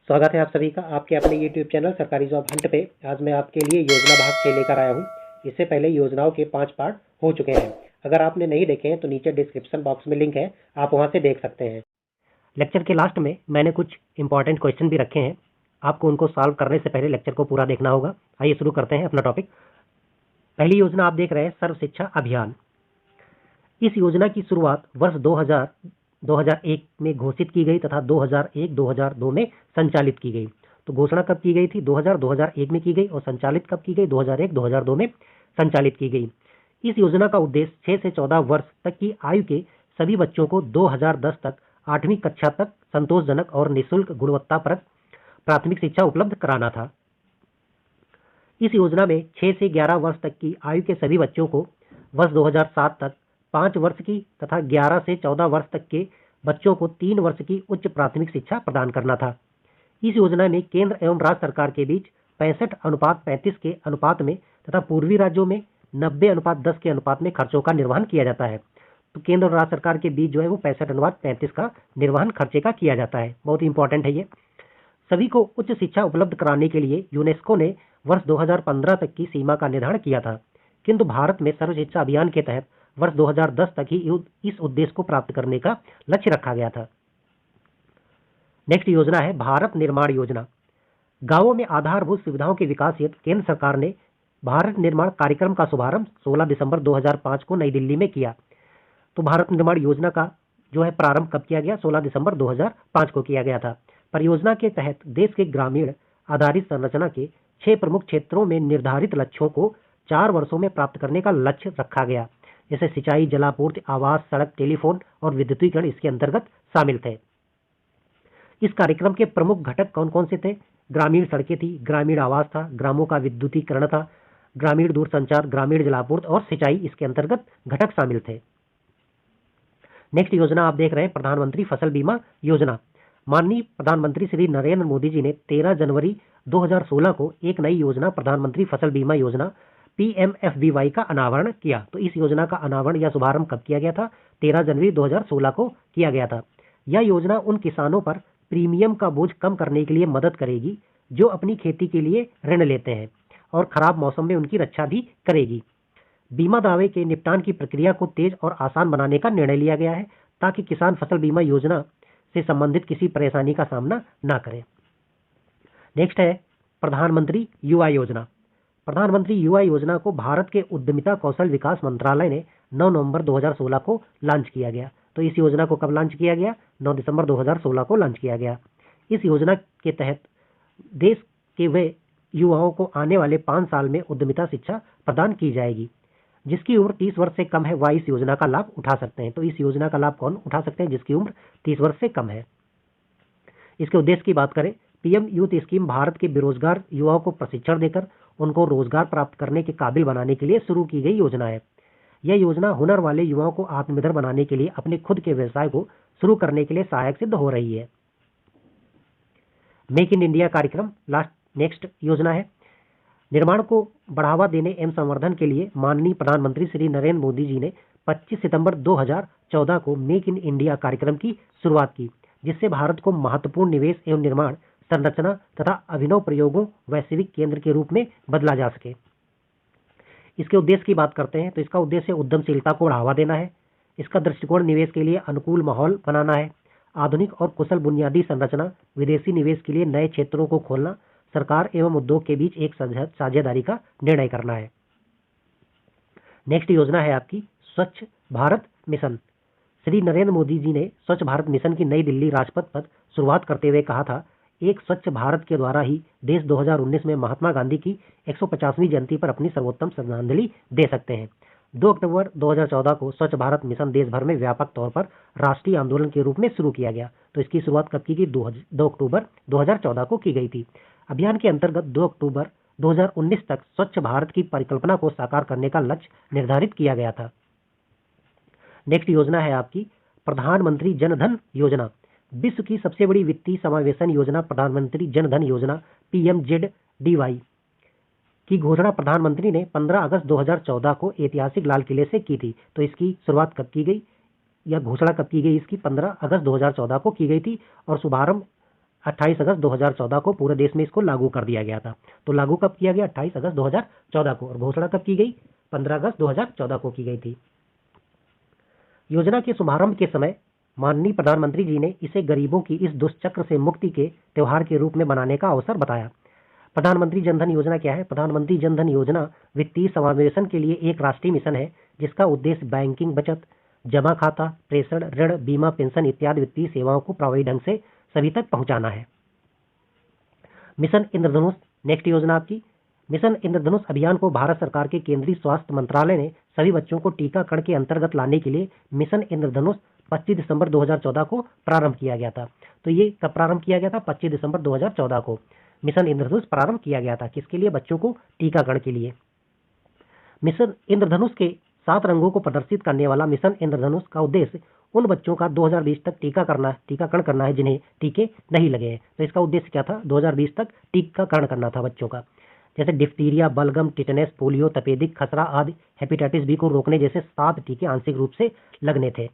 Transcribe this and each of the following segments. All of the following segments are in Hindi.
स्वागत है आप सभी का आपके अपने YouTube चैनल सरकारी जॉब हंट पे। आज मैं आपके लिए योजना भाग 6 लेकर आया हूँ। इससे पहले योजनाओं के 5 पार्ट हो चुके हैं। अगर आपने नहीं देखे हैं तो नीचे डिस्क्रिप्शन बॉक्स में लिंक है, आप वहां से देख सकते हैं। लेक्चर के लास्ट में मैंने कुछ इंपॉर्टेंट क्वेश्चन भी रखे हैं, आपको उनको सॉल्व करने से पहले लेक्चर को पूरा देखना होगा। आइए शुरू करते हैं अपना टॉपिक। पहली योजना आप देख रहे हैं सर्व शिक्षा अभियान। इस योजना की शुरुआत वर्ष 2001 में घोषित की गई तथा 2001-2002 में संचालित की गई। तो घोषणा कब की गई थी? 2001 में की गई और संचालित कब की गई? 2001-2002 में संचालित की गई। इस योजना का उद्देश्य 6 से 14 वर्ष तक की आयु के सभी बच्चों को 2010 तक 8वीं कक्षा तक संतोषजनक और निःशुल्क गुणवत्तापरक प्राथमिक शिक्षा उपलब्ध कराना था। इस योजना में 6 से 11 वर्ष तक की आयु के सभी बच्चों को वर्ष 2007 तक 5 वर्ष की तथा 11 से 14 वर्ष तक के बच्चों को 3 वर्ष की उच्च प्राथमिक शिक्षा प्रदान करना था। इस योजना में केंद्र एवं राज्य सरकार के बीच 65:35 के अनुपात में तथा पूर्वी राज्यों में 90:10 के अनुपात में खर्चों का निर्वहन किया जाता है। तो केंद्र और राज्य सरकार के बीच जो है वो 65:35 का निर्वहन खर्चे का किया जाता है। बहुत ही इंपॉर्टेंट है ये। सभी को उच्च शिक्षा उपलब्ध कराने के लिए यूनेस्को ने वर्ष 2015 तक की सीमा का निर्धारण किया था, किंतु भारत में सर्व शिक्षा अभियान के तहत वर्ष 2010 तक ही इस उद्देश्य को प्राप्त करने का लक्ष्य रखा गया था। नेक्स्ट योजना है भारत निर्माण योजना। गांवों में आधारभूत सुविधाओं के विकास हेतु केंद्र सरकार ने भारत निर्माण कार्यक्रम का शुभारंभ 16 दिसंबर 2005 को नई दिल्ली में किया। तो भारत निर्माण योजना का जो है प्रारंभ कब किया गया? 16 दिसंबर 2005 को किया गया था। परियोजना के तहत देश के ग्रामीण आधारित संरचना के 6 प्रमुख क्षेत्रों में निर्धारित लक्ष्यों को 4 वर्षों में प्राप्त करने का लक्ष्य रखा गया। जैसे सिंचाई, जलापूर्ति, आवास, सड़क, टेलीफोन और विद्युतीकरण इसके अंतर्गत शामिल थे। इस कार्यक्रम के प्रमुख घटक कौन कौन से थे? ग्रामीण सड़कें थी, ग्रामीण आवास था, ग्रामों का विद्युतीकरण था, ग्रामीण दूरसंचार, ग्रामीण जलापूर्ति और सिंचाई इसके अंतर्गत घटक शामिल थे। नेक्स्ट योजना आप देख रहे हैं प्रधानमंत्री फसल बीमा योजना। माननीय प्रधानमंत्री श्री नरेंद्र मोदी जी ने 13 जनवरी 2016 को एक नई योजना प्रधानमंत्री फसल बीमा योजना PMFBY का अनावरण किया। तो इस योजना का अनावरण या शुभारंभ कब किया गया था? 13 जनवरी 2016 को किया गया था। यह योजना उन किसानों पर प्रीमियम का बोझ कम करने के लिए मदद करेगी जो अपनी खेती के लिए ऋण लेते हैं और खराब मौसम में उनकी रक्षा भी करेगी। बीमा दावे के निपटान की प्रक्रिया को तेज और आसान बनाने का निर्णय लिया गया है ताकि किसान फसल बीमा योजना से संबंधित किसी परेशानी का सामना ना करें। नेक्स्ट है प्रधानमंत्री युवा योजना। प्रधानमंत्री युवा योजना को भारत के उद्यमिता कौशल विकास मंत्रालय ने 9 नवंबर 2016 को लॉन्च किया गया। तो इस योजना को कब लॉन्च किया गया? 9 दिसंबर 2016 को लॉन्च किया गया। इस योजना के तहत देश के वे युवाओं को आने वाले 5 साल में उद्यमिता शिक्षा प्रदान की जाएगी। जिसकी उम्र 30 वर्ष से कम है वह इस योजना का लाभ उठा सकते हैं। तो इस योजना का लाभ कौन उठा सकते हैं? जिसकी उम्र 30 वर्ष से कम है। इसके उद्देश्य की बात करें, पीएम यूथ स्कीम भारत के बेरोजगार युवाओं को प्रशिक्षण देकर उनको रोजगार प्राप्त करने के काबिल बनाने के लिए शुरू की गई योजना है। यह योजना हुनर वाले युवाओं को आत्मनिर्भर बनाने के लिए अपने खुद के व्यवसाय को शुरू करने के लिए सहायक सिद्ध हो रही है। मेक इन इंडिया कार्यक्रम नेक्स्ट योजना है। निर्माण को बढ़ावा देने एवं संवर्धन के लिए माननीय प्रधानमंत्री श्री नरेंद्र मोदी जी ने 25 सितंबर 2014 को मेक इन इंडिया कार्यक्रम की शुरुआत की, जिससे भारत को महत्वपूर्ण निवेश एवं निर्माण संरचना तथा अभिनव प्रयोगों वैश्विक केंद्र के रूप में बदला जा सके। इसके उद्देश्य की बात करते हैं तो इसका उद्देश्य उद्यमशीलता को बढ़ावा देना है। इसका दृष्टिकोण निवेश के लिए अनुकूल माहौल बनाना है, आधुनिक और कुशल बुनियादी संरचना, विदेशी निवेश के लिए नए क्षेत्रों को खोलना, सरकार एवं उद्योग के बीच एक साझेदारी का निर्णय करना है। नेक्स्ट योजना है आपकी स्वच्छ भारत मिशन। श्री नरेंद्र मोदी जी ने स्वच्छ भारत मिशन की नई दिल्ली राजपथ पर शुरुआत करते हुए कहा था, एक स्वच्छ भारत के द्वारा ही देश 2019 में महात्मा गांधी की 150वीं जयंती पर अपनी सर्वोत्तम श्रद्धांजलि दे सकते हैं। 2 अक्टूबर 2014 को स्वच्छ भारत मिशन देश भर में व्यापक तौर पर राष्ट्रीय आंदोलन के रूप में शुरू किया गया। तो इसकी शुरुआत कब की गई? 2 अक्टूबर 2014 को की गई थी। अभियान के अंतर्गत 2 अक्टूबर 2019 तक स्वच्छ भारत की परिकल्पना को साकार करने का लक्ष्य निर्धारित किया गया था। नेक्स्ट योजना है आपकी प्रधानमंत्री जन धन योजना। विश्व की सबसे बड़ी वित्तीय समावेशन योजना प्रधानमंत्री जन धन योजना PMZDY की घोषणा प्रधानमंत्री ने 15 अगस्त 2014 को ऐतिहासिक लाल किले से की थी। तो इसकी शुरुआत कब की गई या घोषणा कब की गई? इसकी 15 अगस्त 2014 को की गई थी और शुभारंभ 28 अगस्त 2014 को पूरे देश में इसको लागू कर दिया गया था। तो लागू कब किया गया? 28 अगस्त 2014 को। और घोषणा कब की गई? 15 अगस्त 2014 को की गई थी। योजना के शुभारंभ के समय माननीय प्रधानमंत्री जी ने इसे गरीबों की इस दुष्चक्र से मुक्ति के त्योहार के रूप में बनाने का अवसर बताया। प्रधानमंत्री जनधन योजना क्या है? प्रधानमंत्री जनधन योजना वित्तीय समावेशन के लिए एक राष्ट्रीय मिशन है जिसका उद्देश्य बैंकिंग, बचत, जमा खाता, प्रेषण, ऋण, बीमा, पेंशन इत्यादि वित्तीय सेवाओं को प्रभावी ढंग से सभी तक पहुंचाना है। मिशन इंद्रधनुष नेक्स्ट योजना आपकी। मिशन इंद्रधनुष अभियान को भारत सरकार के केंद्रीय स्वास्थ्य मंत्रालय ने सभी बच्चों को टीकाकरण के अंतर्गत लाने के लिए मिशन इंद्रधनुष 25 दिसंबर 2014 को प्रारंभ किया गया था। तो ये कब प्रारंभ किया गया था? 25 दिसंबर 2014 को मिशन इंद्रधनुष प्रारंभ किया गया था। किसके लिए? बच्चों को टीकाकरण के लिए। मिशन इंद्रधनुष के 7 रंगों को प्रदर्शित करने वाला मिशन इंद्रधनुष का उद्देश्य उन बच्चों का 2020 तक टीकाकरण करना है जिन्हें टीके नहीं लगे हैं। तो इसका उद्देश्य क्या था? 2020 तक टीकाकरण करना था बच्चों का। जैसे डिप्थीरिया, बलगम, टिटनेस, पोलियो, तपेदिक, खसरा आदि हेपेटाइटिस बी को रोकने जैसे 7 टीके आंशिक रूप से लगने थे।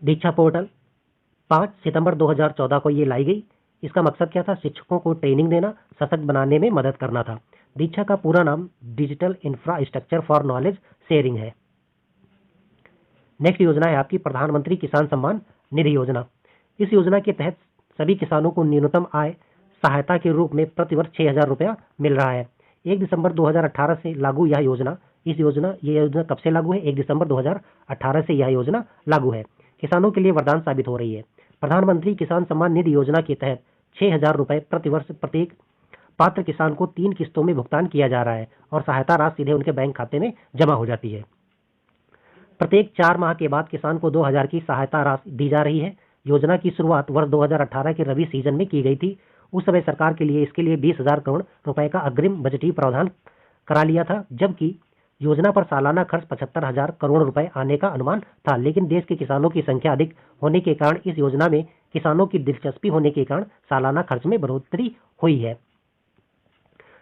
दीक्षा पोर्टल 5 सितंबर 2014 को ये लाई गई। इसका मकसद क्या था? शिक्षकों को ट्रेनिंग देना, सशक्त बनाने में मदद करना था। दीक्षा का पूरा नाम digital infrastructure for knowledge sharing है। नेक्स्ट योजना है आपकी प्रधानमंत्री किसान सम्मान निधि योजना। इस योजना के तहत सभी किसानों को न्यूनतम आय सहायता के रूप में प्रतिवर्ष 6,000 रुपया मिल रहा है। 1 दिसंबर 2018 से लागू यह योजना। ये योजना कब से लागू है? 1 दिसंबर 2018 से यह योजना लागू है। किसानों के लिए वरदान साबित हो रही है। प्रधानमंत्री किसान सम्मान निधि योजना के तहत 6,000 रुपए प्रतिवर्ष प्रत्येक पात्र किसान को 3 किस्तों में भुगतान किया जा रहा है और सहायता राशि सीधे उनके बैंक खाते में जमा हो जाती है। प्रत्येक 4 माह के बाद किसान को 2,000 की सहायता राशि दी जा रही है। योजना की शुरुआत वर्ष 2018 के रबी सीजन में की गई थी। उस समय सरकार के लिए इसके लिए 20,000 करोड़ रुपए का अग्रिम बजटीय प्रावधान करा लिया था, जबकि योजना पर सालाना खर्च 75,000 करोड़ रुपए आने का अनुमान था। लेकिन देश के किसानों की संख्या अधिक होने के कारण इस योजना में किसानों की दिलचस्पी होने के कारण सालाना खर्च में बढ़ोतरी हुई है।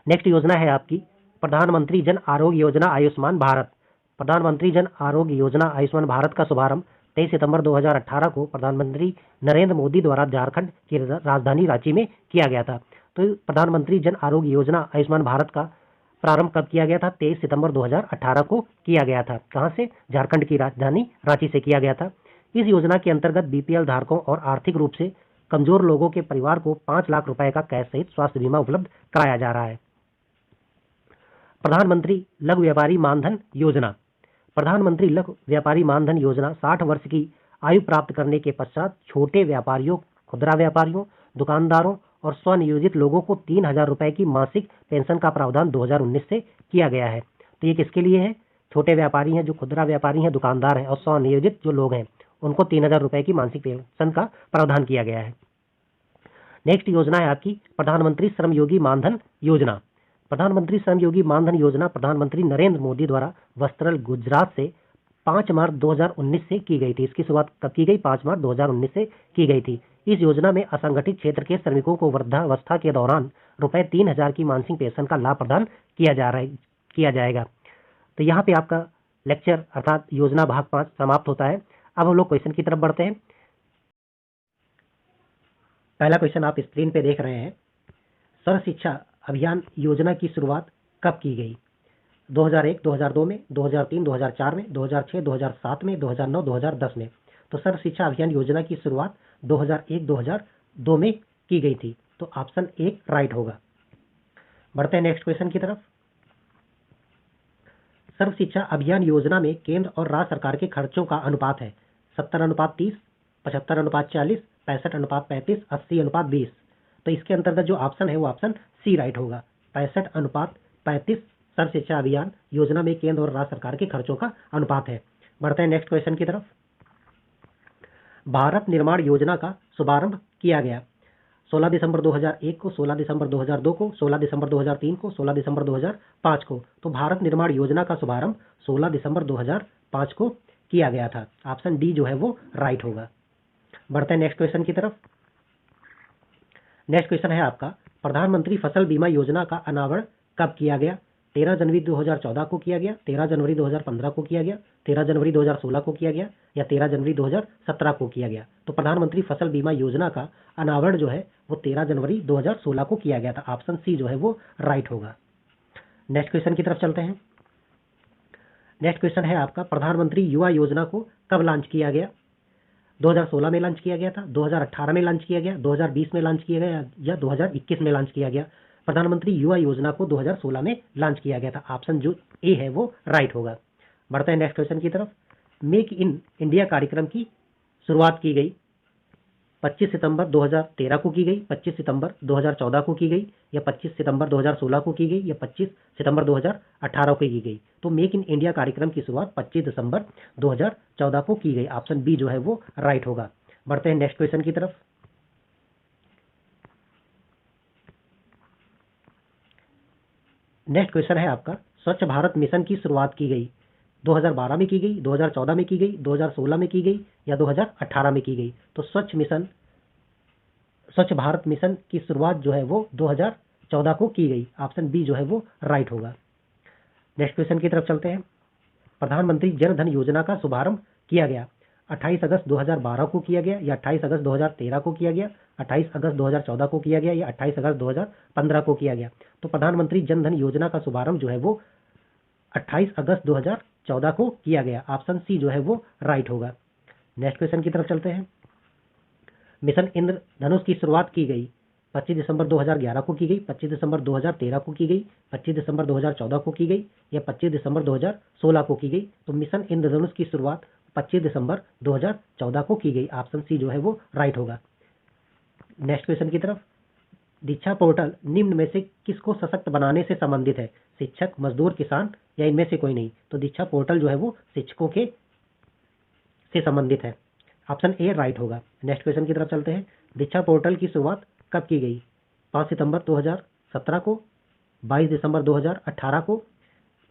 नेक्स्ट योजना है आपकी प्रधानमंत्री जन आरोग्य योजना आयुष्मान भारत। प्रधानमंत्री जन आरोग्य योजना आयुष्मान भारत का शुभारंभ 23 सितंबर 2018 को प्रधानमंत्री नरेंद्र मोदी द्वारा झारखंड की राजधानी रांची में किया गया था। तो प्रधानमंत्री जन आरोग्य योजना आयुष्मान भारत का प्रारंभ कब किया गया था? 23 सितंबर 2018 को किया गया था। कहां से? झारखंड की राजधानी रांची से किया गया था। इस योजना के अंतर्गत बीपीएल धारकों और आर्थिक रूप से कमजोर लोगों के परिवार को 5 लाख रुपए का कैश सहित स्वास्थ्य बीमा उपलब्ध कराया जा रहा है। प्रधानमंत्री लघु व्यापारी मानधन योजना। प्रधानमंत्री लघु व्यापारी मानधन योजना 60 वर्ष की आयु प्राप्त करने के पश्चात छोटे व्यापारियों, खुदरा व्यापारियों, दुकानदारों और स्वनियोजित लोगों को 3,000 रुपए की मासिक पेंशन का प्रावधान 2019 से किया गया है। तो ये किसके लिए है? छोटे व्यापारी हैं, जो खुदरा व्यापारी हैं, दुकानदार हैं और स्वनियोजित जो लोग हैं, उनको 3,000 रुपए की मासिक पेंशन का प्रावधान किया गया है। नेक्स्ट योजना है आपकी प्रधानमंत्री श्रम योगी मानधन योजना। प्रधानमंत्री श्रम योगी मानधन योजना प्रधानमंत्री नरेंद्र मोदी द्वारा वस्त्रल गुजरात से 5 मार्च 2019 से की गई थी। इसकी शुरुआत कब की गई? 5 मार्च 2019 से की गई थी। इस योजना में असंगठित क्षेत्र के श्रमिकों को वृद्धावस्था के दौरान रुपए 3,000 की मासिक पेंशन का लाभ प्रदान किया जाएगा। तो यहाँ पे आपका लेक्चर अर्थात योजना भाग 5 समाप्त होता है। अब हम लोग क्वेश्चन की तरफ बढ़ते हैं। पहला क्वेश्चन आप स्क्रीन पे देख रहे हैं। सर्व शिक्षा अभियान योजना की शुरुआत कब की गई? 2001, 2002 में, 2003, 2004 में, 2006, 2007 में, 2009, 2010 में। तो सर्व शिक्षा अभियान योजना की शुरुआत 2001, 2002 में की गई थी। तो ऑप्शन 1 राइट होगा। बढ़ते हैं नेक्स्ट क्वेश्चन की तरफ। सर्व शिक्षा अभियान योजना में केंद्र और राज्य सरकार के खर्चों का अनुपात है 70:30, 75:40, 65:35, 80:20। तो इसके अंतर्गत जो ऑप्शन है वो ऑप्शन सी राइट होगा। 65:35 सर्व शिक्षा अभियान योजना में केंद्र और राज्य सरकार के खर्चों का अनुपात है। बढ़ते हैं नेक्स्ट क्वेश्चन की तरफ। भारत निर्माण योजना का शुभारंभ किया गया 16 दिसंबर 2001 को, 16 दिसंबर 2002 को, 16 दिसंबर 2003 को, 16 दिसंबर 2005 को। तो भारत निर्माण योजना का शुभारंभ 16 दिसंबर 2005 को किया गया था। ऑप्शन डी जो है वो राइट होगा। बढ़ते हैं नेक्स्ट क्वेश्चन की तरफ। नेक्स्ट क्वेश्चन है आपका प्रधानमंत्री फसल बीमा योजना का अनावरण कब किया गया? 13 जनवरी 2014 को किया गया, 13 जनवरी 2015 को किया गया, 13 जनवरी 2016 को किया गया या 13 जनवरी 2017 को किया गया? तो प्रधानमंत्री फसल बीमा योजना का अनावरण जो है वो 13 जनवरी 2016 को किया गया था। ऑप्शन सी जो है वो राइट होगा। नेक्स्ट क्वेश्चन की तरफ चलते हैं। नेक्स्ट क्वेश्चन है आपका, प्रधानमंत्री युवा योजना को कब लॉन्च किया गया? 2016 में लॉन्च किया गया था, 2018 में लॉन्च किया गया, 2020 में लॉन्च किया गया या 2021 में लॉन्च किया गया? प्रधानमंत्री युवा योजना को 2016 में लॉन्च किया गया था। ऑप्शन जो ए है वो राइट होगा। बढ़ते हैं नेक्स्ट क्वेश्चन की तरफ। मेक इन इंडिया कार्यक्रम की शुरुआत की गई 25 सितंबर 2013 को की गई, 25 सितंबर 2014 को की गई या 25 सितंबर 2016 को की गई या 25 सितंबर 2018 को की गई? तो मेक इन इंडिया कार्यक्रम की शुरुआत 25 दिसंबर 2014 को की गई। ऑप्शन बी जो है वो राइट होगा। बढ़ते हैं नेक्स्ट क्वेश्चन की तरफ। नेक्स्ट क्वेश्चन है आपका, स्वच्छ भारत मिशन की शुरुआत की गई 2012 में की गई, 2014 में की गई, 2016 में की गई या 2018 में की गई? तो स्वच्छ भारत मिशन की शुरुआत जो है वो 2014 को की गई। ऑप्शन बी जो है वो राइट होगा। नेक्स्ट क्वेश्चन की तरफ चलते हैं। प्रधानमंत्री जन धन योजना का शुभारंभ किया गया 28 अगस्त 2012 को किया गया या 28 अगस्त 2013 को किया गया, 28 अगस्त 2014 को किया गया या 28 अगस्त 2015 को किया गया? तो प्रधानमंत्री जन धन योजना का शुभारंभ जो है वो 28 अगस्त 2014 को किया गया। ऑप्शन सी जो है वो राइट होगा। नेक्स्ट क्वेश्चन की तरफ चलते हैं। मिशन इंद्रधनुष की शुरुआत की गई 25 दिसंबर 2011 को की गई, 25 दिसंबर 2013 को की गई, 25 दिसंबर 2014 को की गई या 25 दिसंबर 2016 को की गई? तो मिशन इंद्रधनुष की शुरुआत 25 दिसंबर 2014 को की गई। ऑप्शन सी जो है वो राइट होगा। नेक्स्ट क्वेश्चन की तरफ। दीक्षा पोर्टल निम्न में से किसको सशक्त बनाने से संबंधित है? शिक्षक, मजदूर, किसान या इनमें से कोई नहीं? तो दीक्षा पोर्टल जो है वो शिक्षकों के से संबंधित है। ऑप्शन ए राइट होगा। नेक्स्ट क्वेश्चन की तरफ चलते हैं। दीक्षा पोर्टल की शुरुआत कब की गई? 5 सितंबर 2017 को, 22 दिसंबर 2018 को,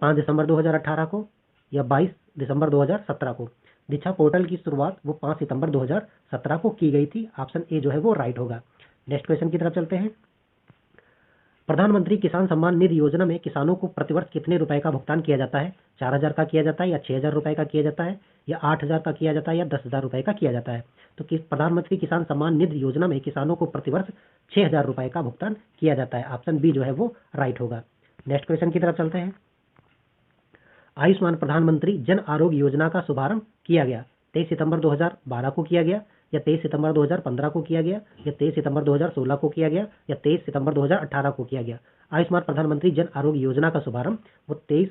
5 दिसंबर 2018 को या 22 दिसंबर 2017 को? दीक्षा पोर्टल की शुरुआत वो 5 सितंबर 2017 को की गई थी। ऑप्शन ए जो है वो राइट होगा। नेक्स्ट क्वेश्चन की तरफ चलते हैं। प्रधानमंत्री किसान सम्मान निधि योजना में किसानों को प्रतिवर्ष कितने रुपए का भुगतान किया जाता है? 4,000 का किया जाता है या 6,000 रुपए का किया जाता है या 8,000 का किया जाता है या 10,000 रुपए का किया जाता है? तो प्रधानमंत्री किसान सम्मान निधि योजना में किसानों को प्रतिवर्ष 6,000 रुपए का भुगतान किया जाता है। ऑप्शन बी जो है वो राइट होगा। नेक्स्ट क्वेश्चन की तरफ चलते हैं। आयुष्मान प्रधानमंत्री जन आरोग्य योजना का शुभारंभ किया गया 23 सितंबर 2012 को किया गया या 23 सितंबर 2015 को किया गया या 23 सितंबर 2016 को किया गया या 23 सितंबर 2018 को किया गया? आयुष्मान प्रधानमंत्री जन आरोग्य योजना का शुभारंभ वो 23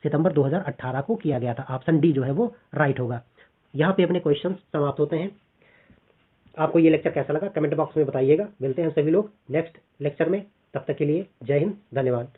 सितंबर 2018 को किया गया था। ऑप्शन डी जो है वो राइट होगा। यहाँ पे अपने क्वेश्चन समाप्त होते हैं। आपको ये लेक्चर कैसा लगा कमेंट बॉक्स में बताइएगा। मिलते हैं सभी लोग नेक्स्ट लेक्चर में। तब तक के लिए जय हिंद, धन्यवाद।